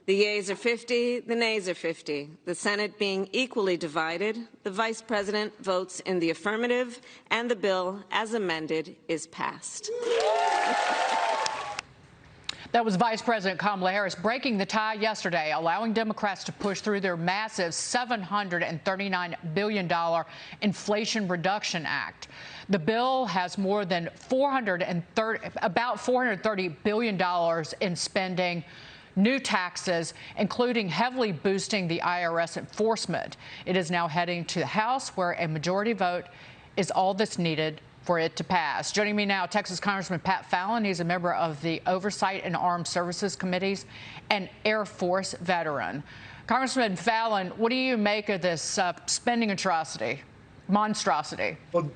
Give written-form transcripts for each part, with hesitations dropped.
The yeas are 50, the nays are 50. The Senate being equally divided, the Vice President votes in the affirmative, and the bill, as amended, is passed. That was Vice President Kamala Harris breaking the tie yesterday, allowing Democrats to push through their massive $739 billion Inflation Reduction Act. The bill has more than about $430 billion in spending, new taxes, including heavily boosting the IRS enforcement. It is now heading to the House, where a majority vote is all that's needed for it to pass. Joining me now, Texas Congressman Pat Fallon. He's a member of the Oversight and Armed Services Committees and Air Force veteran. Congressman Fallon, what do you make of this spending monstrosity? Well,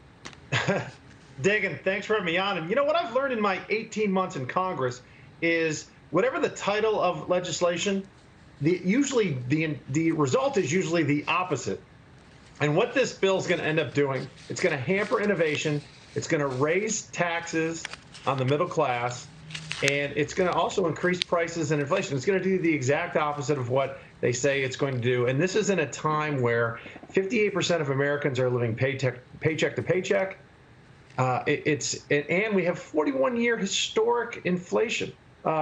Dagan, thanks for having me on. And you know what I've learned in my 18 months in Congress is whatever the title of legislation, usually the result is usually the opposite. And what this bill is going to end up doing, it's going to hamper innovation, it's going to raise taxes on the middle class, and it's going to also increase prices and inflation. It's going to do the exact opposite of what they say it's going to do. And this is in a time where 58% of Americans are living paycheck to paycheck. And we have 41-year historic inflation.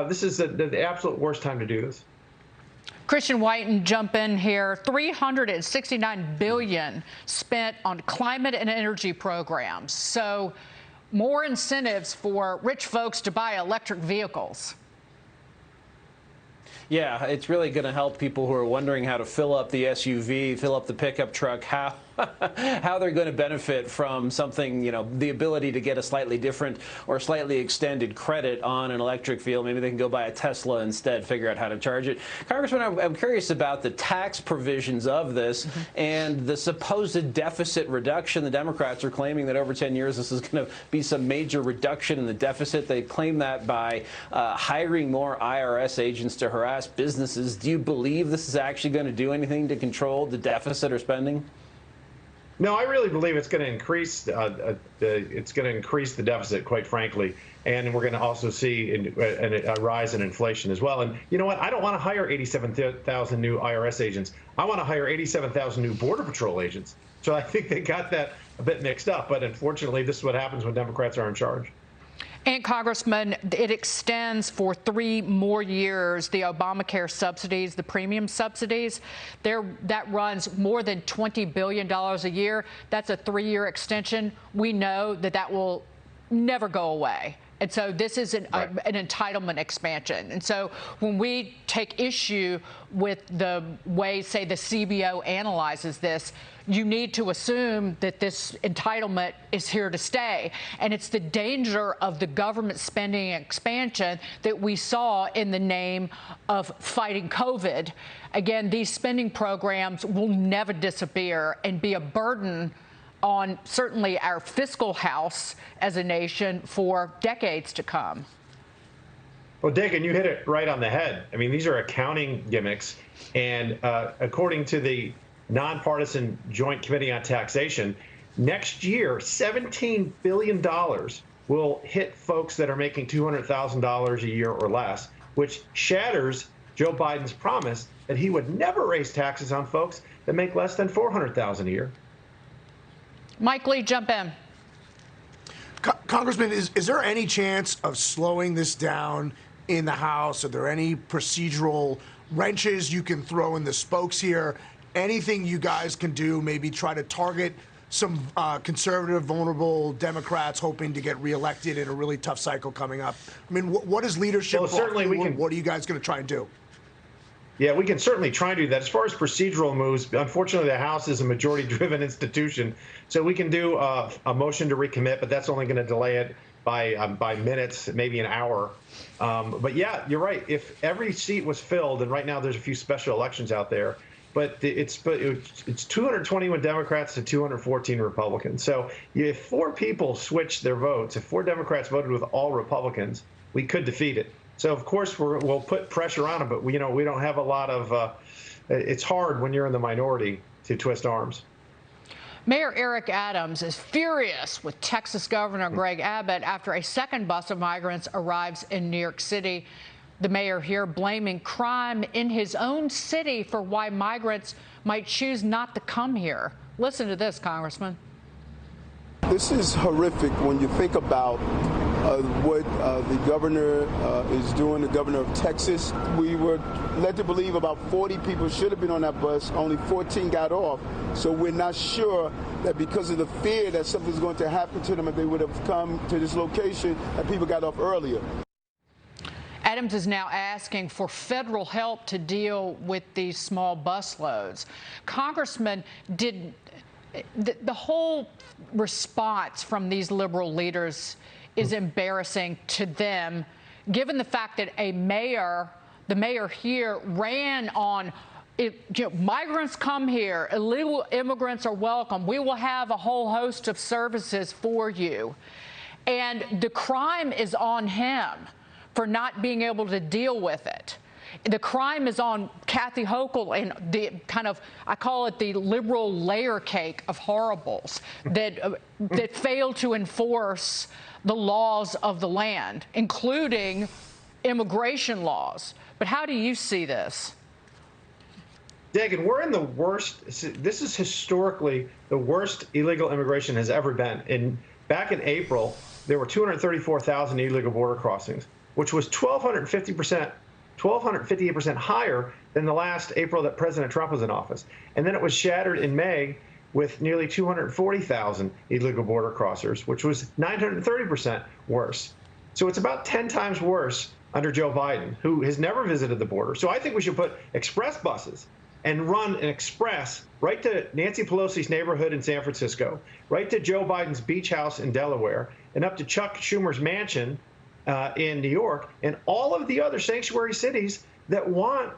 This is the absolute worst time to do this. Christian Whiten, jump in here. $369 billion spent on climate and energy programs. So more incentives for rich folks to buy electric vehicles. Yeah, it's really going to help people who are wondering how to fill up the SUV, fill up the pickup truck, how they're going to benefit from something, you know, the ability to get a slightly different or slightly extended credit on an electric vehicle. Maybe they can go buy a Tesla instead, figure out how to charge it. Congressman, I'm curious about the tax provisions of this and the supposed deficit reduction. The Democrats are claiming that over 10 years this is going to be some major reduction in the deficit. They claim that by hiring more IRS agents to harass businesses. Do you believe this is actually going to do anything to control the deficit or spending? No, I really believe it's going to increase the deficit, quite frankly, and we're going to also see a rise in inflation as well. And you know what? I don't want to hire 87,000 new IRS agents. I want to hire 87,000 new Border Patrol agents. So I think they got that a bit mixed up. But unfortunately, this is what happens when Democrats are in charge. And Congressman, it extends for 3 more years the Obamacare subsidies, the premium subsidies. That runs more than $20 billion a year. That's a 3-year extension. We know that will never go away. And so this is an entitlement expansion. And so when we take issue with the way, say, the CBO analyzes this, you need to assume that this entitlement is here to stay. And it's the danger of the government spending expansion that we saw in the name of fighting COVID. Again, these spending programs will never disappear and be a burden on certainly our fiscal house as a nation for decades to come. Well, Dagan, you hit it right on the head. I mean, these are accounting gimmicks. And according to the Nonpartisan Joint Committee on Taxation, next year, $17 billion will hit folks that are making $200,000 a year or less, which shatters Joe Biden's promise that he would never raise taxes on folks that make less than $400,000 a year. Mike Lee, jump in. Congressman, is there any chance of slowing this down in the House? Are there any procedural wrenches you can throw in the spokes here? Anything you guys can do, maybe try to target some conservative, vulnerable Democrats hoping to get reelected in a really tough cycle coming up? I mean, what is leadership? Well, certainly we can. What are you guys going to try and do? Yeah, we can certainly try and do that. As far as procedural moves, unfortunately, the House is a majority-driven institution, so we can do a motion to recommit, but that's only going to delay it by minutes, maybe an hour. But yeah, you're right. If every seat was filled, and right now there's a few special elections out there, but it's 221 Democrats to 214 Republicans. So if 4 people switched their votes, if 4 Democrats voted with all Republicans, we could defeat it. So, of course, we'll put pressure on them, but we don't have a lot of it's hard when you're in the minority to twist arms. Mayor Eric Adams is furious with Texas Governor Greg Abbott after a second bus of migrants arrives in New York City. The mayor here blaming crime in his own city for why migrants might choose not to come here. Listen to this, Congressman. This is horrific when you think about what the governor is doing, the governor of Texas. We were led to believe about 40 people should have been on that bus. Only 14 got off. So we're not sure that because of the fear that something's going to happen to them if they would have come to this location, that people got off earlier. Adams is now asking for federal help to deal with these small bus loads. Congressman, did the whole response from these liberal leaders is embarrassing to them, given the fact that the mayor here ran on migrants come here, illegal immigrants are welcome, we will have a whole host of services for you. And the crime is on him for not being able to deal with it. The crime is on Kathy Hochul and the I call it the liberal layer cake of horribles that fail to enforce the laws of the land, including immigration laws. But how do you see this? Dagan, we're in the worst. This is historically the worst illegal immigration has ever been. Back in April, there were 234,000 illegal border crossings, which was 1,258% higher than the last April that President Trump was in office. And then it was shattered in May with nearly 240,000 illegal border crossers, which was 930% worse. So it's about 10 times worse under Joe Biden, who has never visited the border. So I think we should put express buses and run an express right to Nancy Pelosi's neighborhood in San Francisco, right to Joe Biden's beach house in Delaware, and up to Chuck Schumer's mansion in New York, and all of the other sanctuary cities that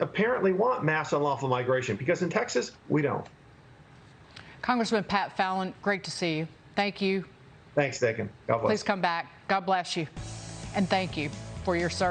apparently want mass unlawful migration, because in Texas, we don't. Congressman Pat Fallon, great to see you. Thank you. Thanks, Dagan. God bless. Please come back. God bless you. And thank you for your service.